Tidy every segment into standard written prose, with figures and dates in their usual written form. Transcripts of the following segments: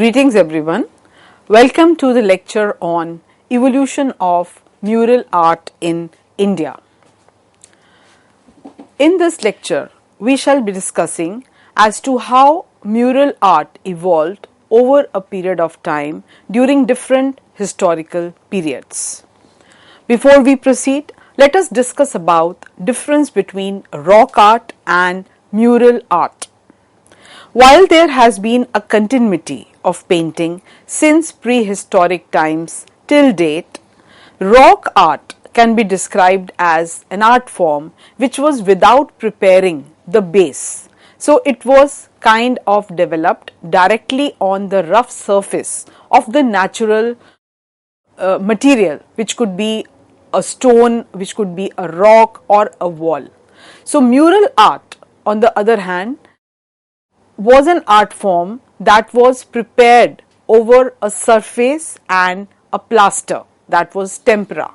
Greetings everyone. Welcome to the lecture on Evolution of Mural Art in India. In this lecture, we shall be discussing as to how mural art evolved over a period of time during different historical periods. Before we proceed, let us discuss about difference between rock art and mural art. While there has been a continuity of painting since prehistoric times till date, rock art can be described as an art form which was without preparing the base. So it was kind of developed directly on the rough surface of the natural material, which could be a stone, which could be a rock or a wall. So mural art, on the other hand, was an art form that was prepared over a surface and a plaster, that was tempera.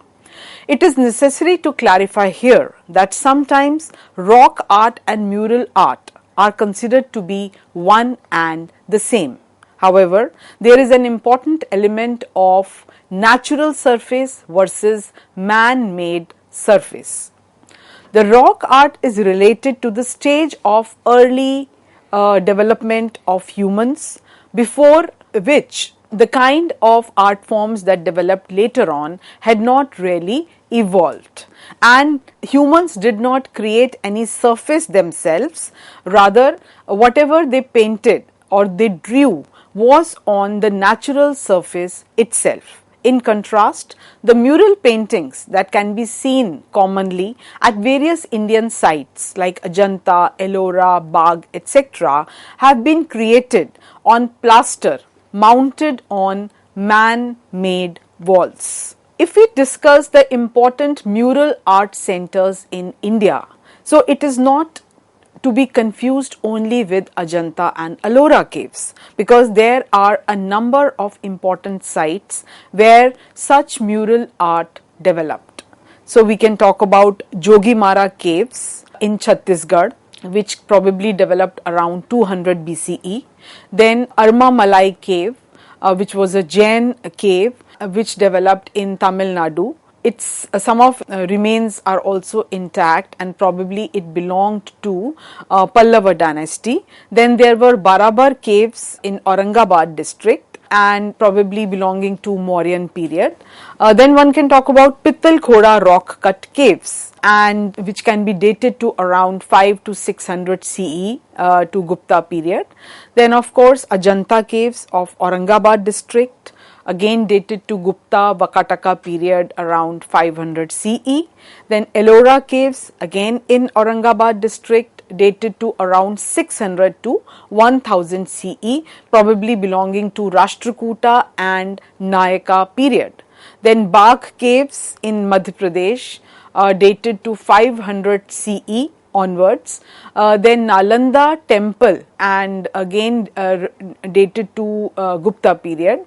It is necessary to clarify here that sometimes rock art and mural art are considered to be one and the same. However, there is an important element of natural surface versus man-made surface. The rock art is related to the stage of early development of humans, before which the kind of art forms that developed later on had not really evolved, and humans did not create any surface themselves. Rather, whatever they painted or they drew was on the natural surface itself. In contrast, the mural paintings that can be seen commonly at various Indian sites like Ajanta, Ellora, Bagh, etc. have been created on plaster mounted on man-made walls. If we discuss the important mural art centers in India, so it is not to be confused only with Ajanta and Ellora caves, because there are a number of important sites where such mural art developed. So we can talk about Jogimara caves in Chhattisgarh, which probably developed around 200 BCE. Then Arma Malai cave, which was a Jain cave, which developed in Tamil Nadu. Its some of remains are also intact, and probably it belonged to Pallava dynasty. Then there were Barabar caves in Aurangabad district, and probably belonging to Mauryan period. Then one can talk about Pittal Khoda rock cut caves, and which can be dated to around 5 to 600 CE to Gupta period. Then of course Ajanta caves of Aurangabad district, again dated to Gupta Vakataka period around 500 CE. Then Ellora caves, again in Aurangabad district, dated to around 600 to 1000 CE, probably belonging to Rashtrakuta and Nayaka period. Then Bagh caves in Madhya Pradesh, dated to 500 CE onwards. Then Nalanda temple, and again dated to Gupta period.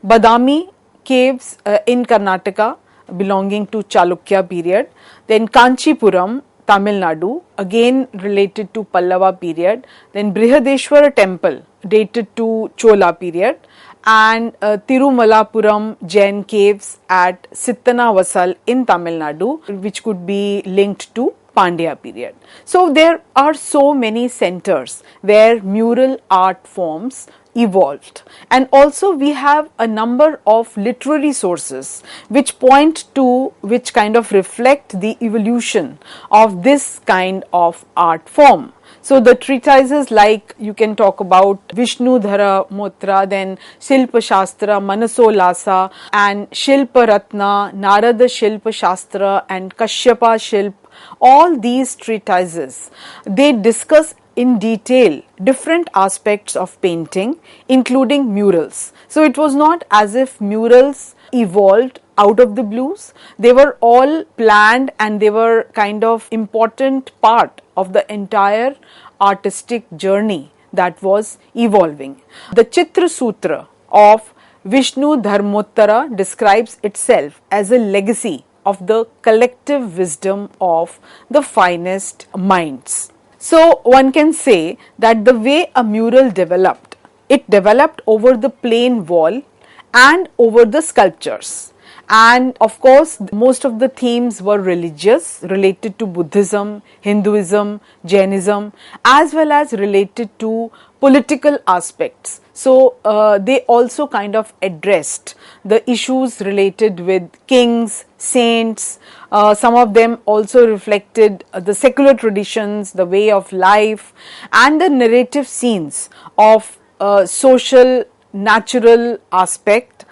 Badami caves in Karnataka, belonging to Chalukya period. Then Kanchipuram, Tamil Nadu, again related to Pallava period. Then Brihadeshwara temple, dated to Chola period. And Tirumalapuram Jain caves at Sittanavasal in Tamil Nadu, which could be linked to Pandya period. So there are so many centers where mural art forms evolved, and also we have a number of literary sources which which kind of reflect the evolution of this kind of art form. So the treatises, like you can talk about Vishnu Dharamotra, then Shilpa Shastra, Manasolasa, and Shilpa Ratna, Narada Shilpa Shastra, and Kashyapa Shilp. All these treatises, they discuss in detail different aspects of painting, including murals. So it was not as if murals evolved out of the blues. They were all planned, and they were kind of important part of the entire artistic journey that was evolving. The Chitra Sutra of Vishnu Dharmottara describes itself as a legacy of the collective wisdom of the finest minds. So one can say that the way a mural developed It developed over the plain wall and over the sculptures. And of course, most of the themes were religious, related to Buddhism, Hinduism, Jainism, as well as related to political aspects. So they also kind of addressed the issues related with kings, saints. Some of them also reflected the secular traditions, the way of life, and the narrative scenes of social, natural aspect.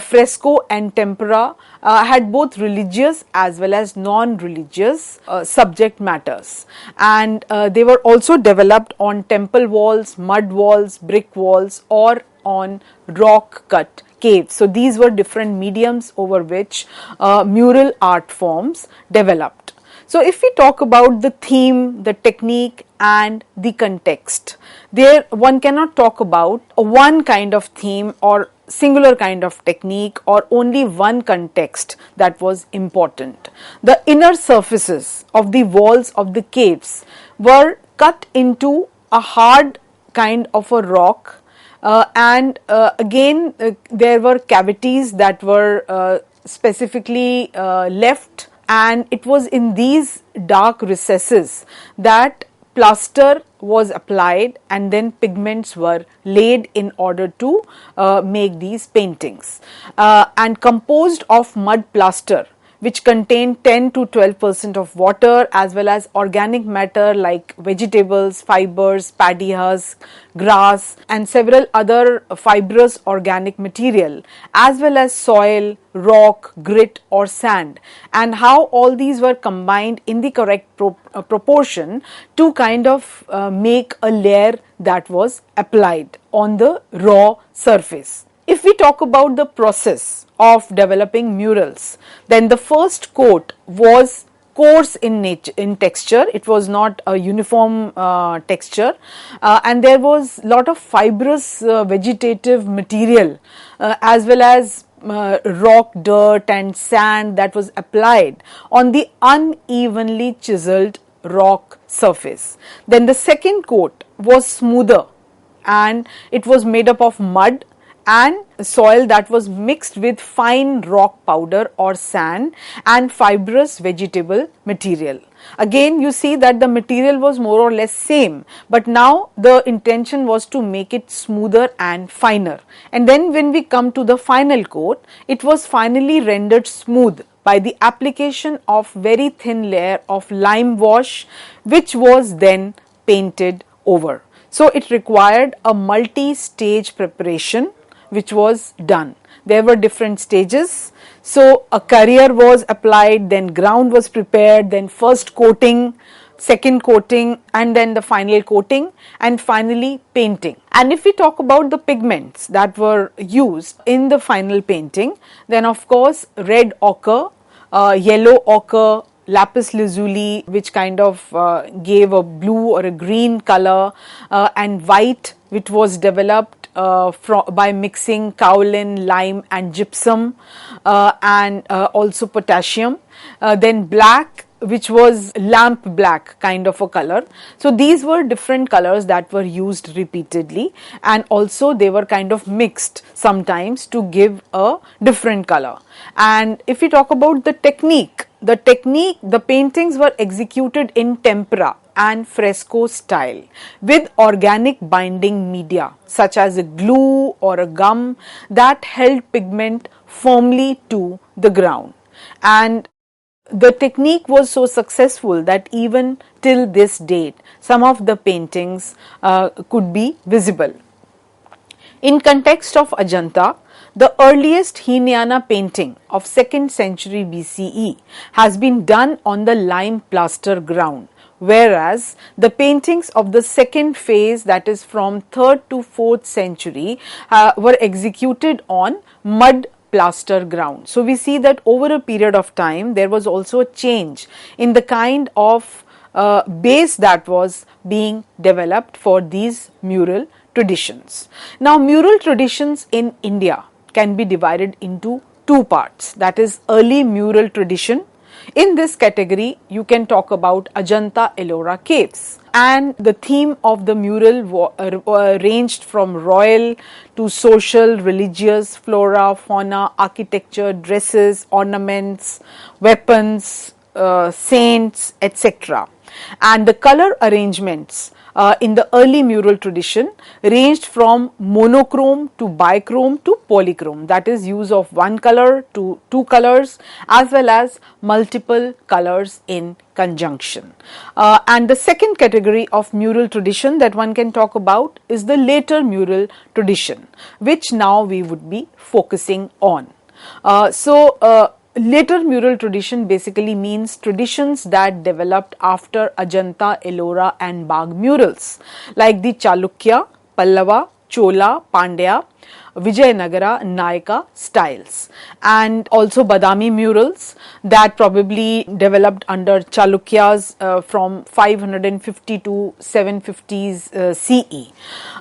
Fresco and tempera had both religious as well as non-religious subject matters, and they were also developed on temple walls, mud walls, brick walls, or on rock cut caves. So these were different mediums over which mural art forms developed. So if we talk about the theme, the technique and the context, there one cannot talk about one kind of theme or singular kind of technique or only one context that was important. The inner surfaces of the walls of the caves were cut into a hard kind of a rock, and again there were cavities that were specifically left, and it was in these dark recesses that plaster was applied and then pigments were laid in order to make these paintings, and composed of mud plaster, which contained 10 to 12% of water as well as organic matter like vegetables, fibers, paddy husk, grass and several other fibrous organic material, as well as soil, rock, grit or sand, and how all these were combined in the correct proportion to kind of make a layer that was applied on the raw surface. If we talk about the process of developing murals, then the first coat was coarse in nature, in texture. It was not a uniform texture, and there was lot of fibrous vegetative material as well as rock, dirt and sand that was applied on the unevenly chiseled rock surface. Then the second coat was smoother and it was made up of mud and soil that was mixed with fine rock powder or sand and fibrous vegetable material. Again you see that the material was more or less same, but now the intention was to make it smoother and finer. And then when we come to the final coat, it was finally rendered smooth by the application of very thin layer of lime wash, which was then painted over. So it required a multi-stage preparation which was done. There were different stages. So a carrier was applied, then ground was prepared, then first coating, second coating and then the final coating and finally painting. And if we talk about the pigments that were used in the final painting, then of course red ochre, yellow ochre, lapis lazuli, which kind of gave a blue or a green color, and white, which was developed by mixing kaolin, lime and gypsum, and also potassium. Then black, which was lamp black kind of a color. So these were different colors that were used repeatedly, and also they were kind of mixed sometimes to give a different color. And if we talk about the technique, the paintings were executed in tempera and fresco style with organic binding media such as a glue or a gum that held pigment firmly to the ground. And the technique was so successful that even till this date some of the paintings could be visible. In context of Ajanta, the earliest Hinayana painting of 2nd century BCE has been done on the lime plaster ground, whereas the paintings of the second phase, that is from 3rd to 4th century, were executed on mud plaster ground. So we see that over a period of time there was also a change in the kind of base that was being developed for these mural traditions. Now mural traditions in India can be divided into two parts, that is early mural tradition. In this category you can talk about Ajanta Ellora caves and the theme of the mural ranged from royal to social, religious, flora, fauna, architecture, dresses, ornaments, weapons, saints, etc. And the color arrangements in the early mural tradition ranged from monochrome to bichrome to polychrome, that is use of one color to two colors as well as multiple colors in conjunction. And the second category of mural tradition that one can talk about is the later mural tradition, which now we would be focusing on. Later mural tradition basically means traditions that developed after Ajanta, Ellora and Bagh murals like the Chalukya, Pallava, Chola, Pandya, Vijayanagar, Nayaka styles, and also Badami murals that probably developed under Chalukyas from 550 to 750s CE.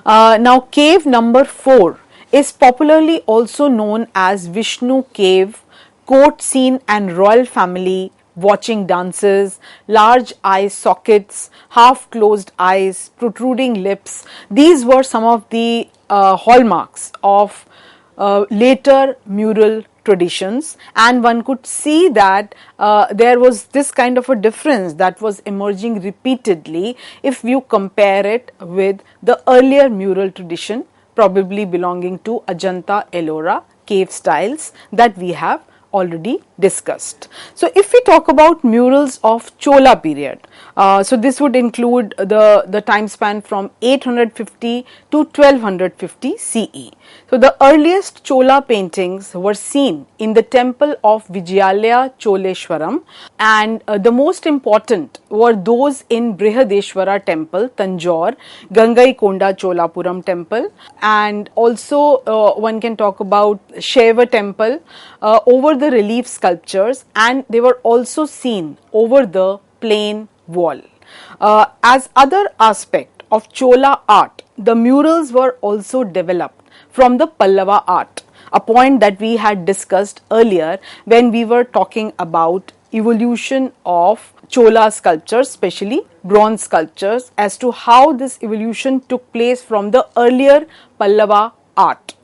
Now cave number 4 is popularly also known as Vishnu cave, court scene and royal family watching dances, large eye sockets, half closed eyes, protruding lips. These were some of the hallmarks of later mural traditions, and one could see that there was this kind of a difference that was emerging repeatedly if you compare it with the earlier mural tradition, probably belonging to Ajanta, Ellora cave styles that we have already discussed. So if we talk about murals of Chola period, so this would include the time span from 850 to 1250 CE. So the earliest Chola paintings were seen in the temple of Vijayalaya Choleshwaram, and the most important were those in Brihadeshwara temple, Tanjore, Gangaikonda Cholapuram temple, and also one can talk about Shaiva temple over the relief sculptures, and they were also seen over the plain wall. As other aspect of Chola art, the murals were also developed from the Pallava art, a point that we had discussed earlier when we were talking about evolution of Chola sculptures, especially bronze sculptures, as to how this evolution took place from the earlier Pallava art.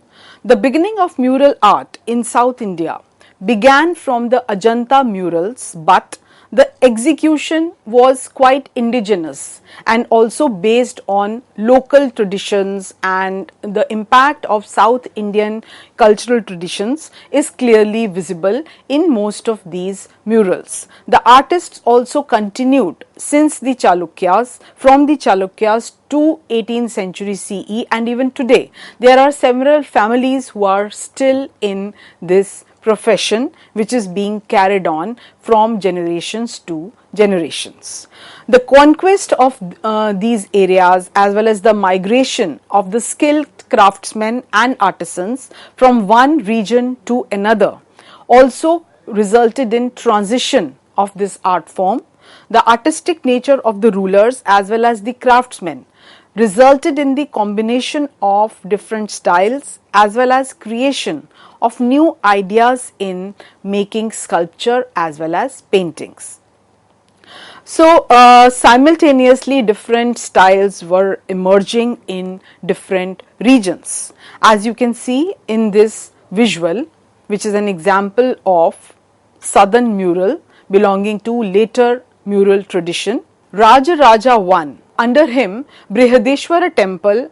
The beginning of mural art in South India began from the Ajanta murals, but the execution was quite indigenous and also based on local traditions, and the impact of South Indian cultural traditions is clearly visible in most of these murals. The artists also continued since the Chalukyas, from the Chalukyas to 18th century CE, and even today there are several families who are still in this profession, which is being carried on from generations to generations. The conquest of these areas, as well as the migration of the skilled craftsmen and artisans from one region to another, also resulted in transition of this art form. The artistic nature of the rulers as well as the craftsmen resulted in the combination of different styles as well as creation of new ideas in making sculpture as well as paintings. So simultaneously different styles were emerging in different regions. As you can see in this visual, which is an example of southern mural belonging to later mural tradition, Raja Raja I, under him Brihadeshwara temple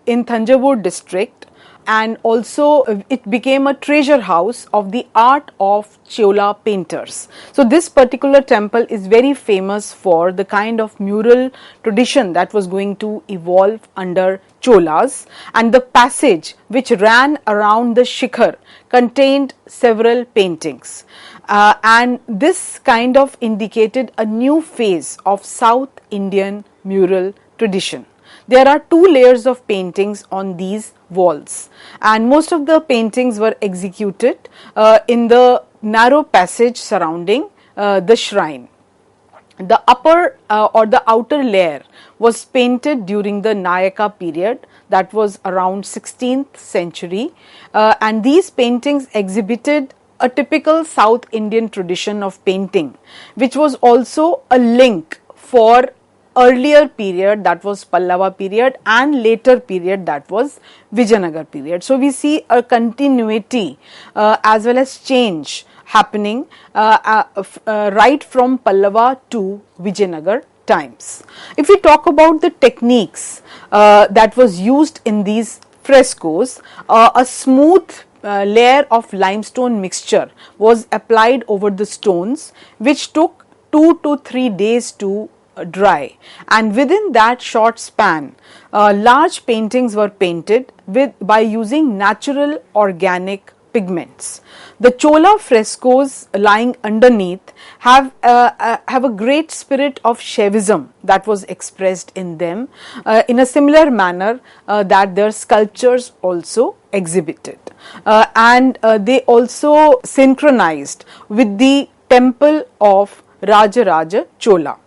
in Thanjavur district, and also it became a treasure house of the art of Chola painters. So this particular temple is very famous for the kind of mural tradition that was going to evolve under Cholas, and the passage which ran around the shikhar contained several paintings, and this kind of indicated a new phase of South Indian mural tradition. There are two layers of paintings on these walls, and most of the paintings were executed in the narrow passage surrounding the shrine. The upper or the outer layer was painted during the Nayaka period, that was around 16th century, and these paintings exhibited a typical South Indian tradition of painting, which was also a link for earlier period, that was Pallava period, and later period, that was Vijayanagar period. So we see a continuity as well as change happening right from Pallava to Vijayanagar times. If we talk about the techniques that was used in these frescoes, a smooth layer of limestone mixture was applied over the stones, which took 2 to 3 days to dry, and within that short span large paintings were painted by using natural organic pigments. The Chola frescoes lying underneath have a great spirit of Shaivism that was expressed in them in a similar manner that their sculptures also exhibited, and they also synchronized with the temple of Rajaraja Chola.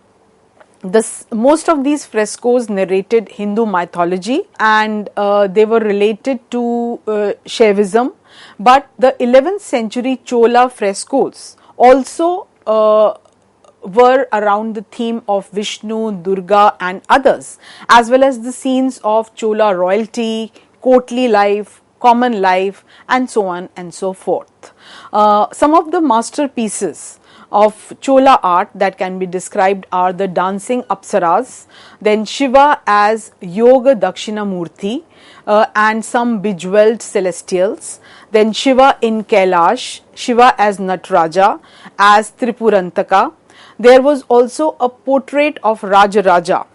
Most of these frescoes narrated Hindu mythology, and they were related to Shaivism, but the 11th century Chola frescoes also were around the theme of Vishnu, Durga and others, as well as the scenes of Chola royalty, courtly life, common life and so on and so forth. Some of the masterpieces of Chola art that can be described are the dancing Apsaras, then Shiva as Yoga Dakshina Murthy and some bejeweled celestials, then Shiva in Kailash, Shiva as Nataraja, as Tripurantaka. There was also a portrait of Rajaraja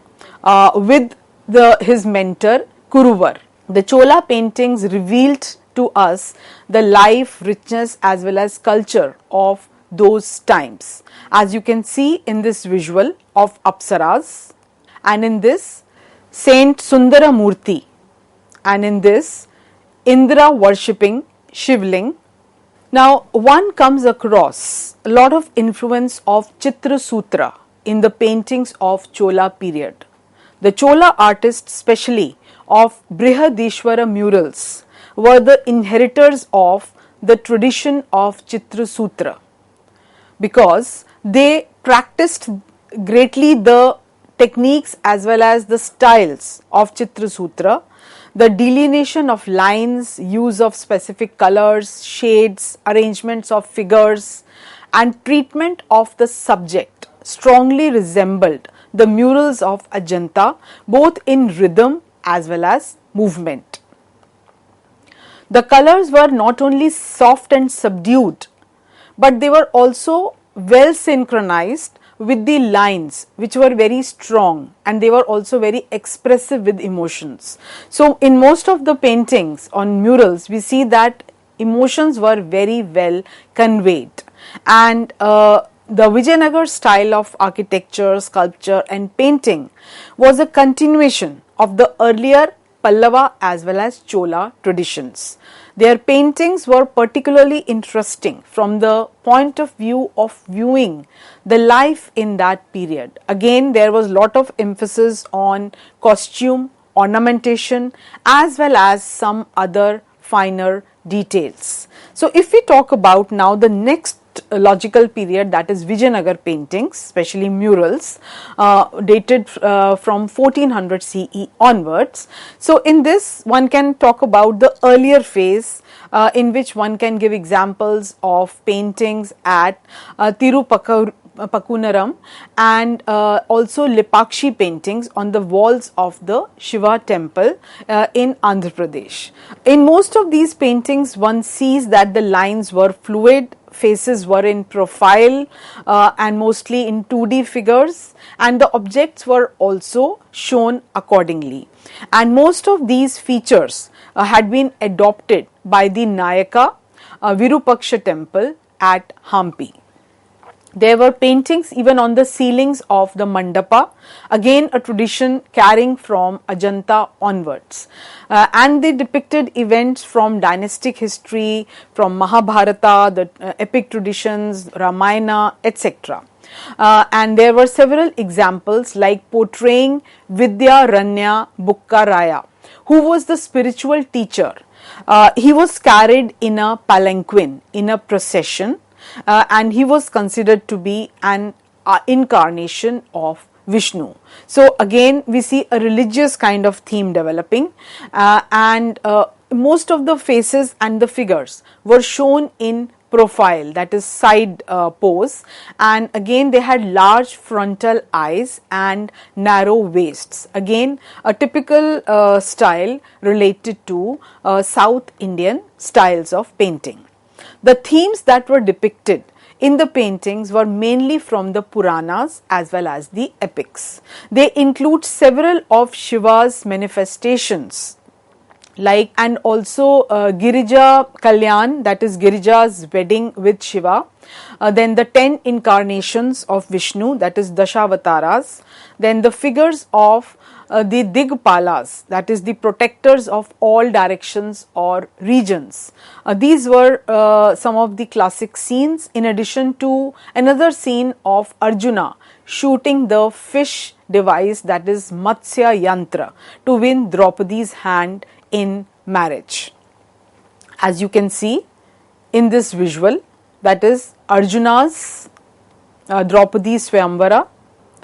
with his mentor Kuruvar. The Chola paintings revealed to us the life, richness as well as culture of those times, as you can see in this visual of Apsaras, and in this Saint Sundara Murthy, and in this Indra worshipping Shivling. Now one comes across a lot of influence of Chitra Sutra in the paintings of Chola period. The Chola artists, especially of Brihadishwara murals, were the inheritors of the tradition of Chitra Sutra, because they practiced greatly the techniques as well as the styles of Chitra Sutra, the delineation of lines, use of specific colors, shades, arrangements of figures and treatment of the subject strongly resembled the murals of Ajanta, both in rhythm as well as movement. The colors were not only soft and subdued, but they were also well synchronized with the lines, which were very strong, and they were also very expressive with emotions. So in most of the paintings on murals, we see that emotions were very well conveyed, and the Vijayanagar style of architecture, sculpture and painting was a continuation of the earlier Pallava as well as Chola traditions. Their paintings were particularly interesting from the point of view of viewing the life in that period. Again, there was lot of emphasis on costume, ornamentation as well as some other finer details. So if we talk about now the next logical period, that is Vijayanagar paintings, especially murals, dated from 1400 CE onwards. So in this one can talk about the earlier phase, in which one can give examples of paintings at Tirupakunaram and also Lipakshi paintings on the walls of the Shiva temple in Andhra Pradesh. In most of these paintings one sees that the lines were fluid, faces were in profile and mostly in 2D figures, and the objects were also shown accordingly. And most of these features had been adopted by the Nayaka Virupaksha temple at Hampi. There were paintings even on the ceilings of the mandapa, again a tradition carrying from Ajanta onwards, and they depicted events from dynastic history, from Mahabharata, the epic traditions, Ramayana, etc. And there were several examples like portraying Vidyaranya Bukkaraya, who was the spiritual teacher. He was carried in a palanquin in a procession, and he was considered to be an incarnation of Vishnu. So again we see a religious kind of theme developing, and most of the faces and the figures were shown in profile, that is side pose, and again they had large frontal eyes and narrow waists, again a typical style related to South Indian styles of painting. The themes that were depicted in the paintings were mainly from the Puranas as well as the epics. They include several of Shiva's manifestations, like, and also Girija Kalyan, that is Girija's wedding with Shiva, then the 10 incarnations of Vishnu, that is Dashavataras, then the figures of the Digpalas, that is the protectors of all directions or regions. These were some of the classic scenes, in addition to another scene of Arjuna shooting the fish device, that is Matsya Yantra, to win Draupadi's hand in marriage. As you can see in this visual, that is Arjuna's Draupadi Swayamvara,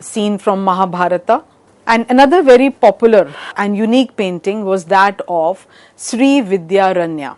scene from Mahabharata. And another very popular and unique painting was that of Sri Vidyaranya.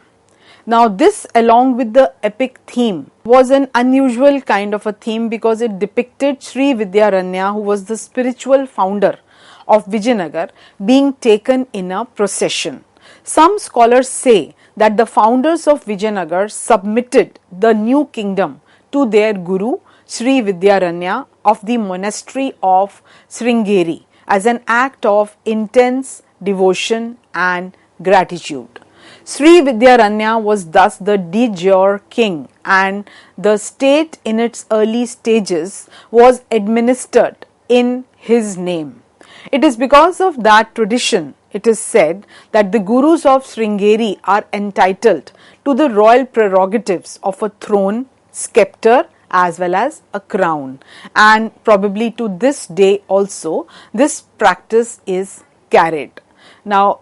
Now this, along with the epic theme, was an unusual kind of a theme because it depicted Sri Vidyaranya, who was the spiritual founder of Vijayanagar, being taken in a procession. Some scholars say that the founders of Vijayanagar submitted the new kingdom to their guru Sri Vidyaranya of the monastery of Sringeri as an act of intense devotion and gratitude. Sri Vidyaranya was thus the de jure king, and the state in its early stages was administered in his name. It is because of that tradition, it is said, that the gurus of Sringeri are entitled to the royal prerogatives of a throne, scepter, as well as a crown, and probably to this day also this practice is carried. Now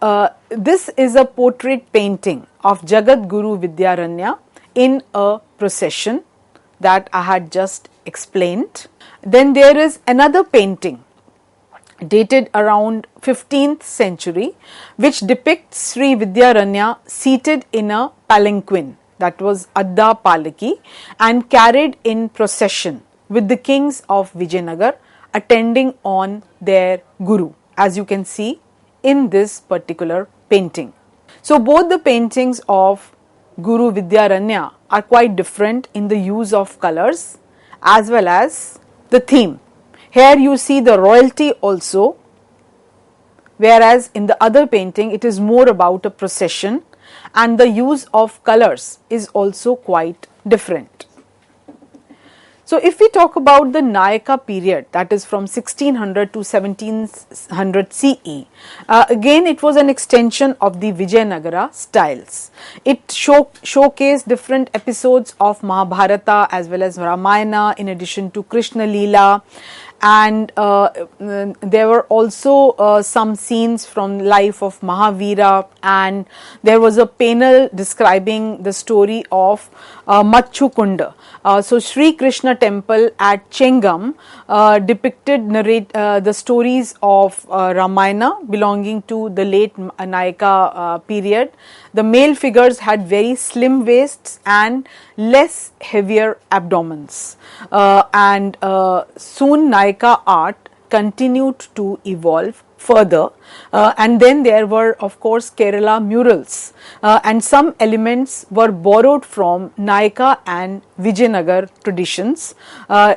this is a portrait painting of Jagat Guru Vidyaranya in a procession that I had just explained. Then there is another painting dated around 15th century, which depicts Sri Vidyaranya seated in a palanquin, that was Adda Palaki, and carried in procession with the kings of Vijayanagar attending on their guru, as you can see in this particular painting. So both the paintings of Guru Vidyaranya are quite different in the use of colors as well as the theme. Here you see the royalty also, whereas in the other painting it is more about a procession, and the use of colors is also quite different. So if we talk about the Nayaka period, that is from 1600 to 1700 CE, again it was an extension of the Vijayanagara styles. It showcased different episodes of Mahabharata as well as Ramayana, in addition to Krishna Leela, and there were also some scenes from life of Mahavira, and there was a panel describing the story of Machu Kunda. So Sri Krishna temple at Chengam depicted the stories of Ramayana belonging to the late Nayaka period. The male figures had very slim waists and less heavier abdomens, and soon Nayaka art continued to evolve further, and then there were of course Kerala murals, and some elements were borrowed from Nayaka and Vijayanagar traditions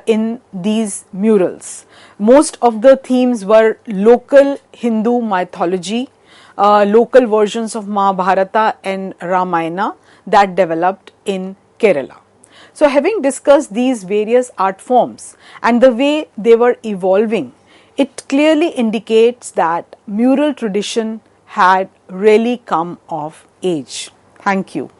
in these murals. Most of the themes were local Hindu mythology, local versions of Mahabharata and Ramayana that developed in Kerala. So having discussed these various art forms and the way they were evolving, it clearly indicates that mural tradition had really come of age. Thank you.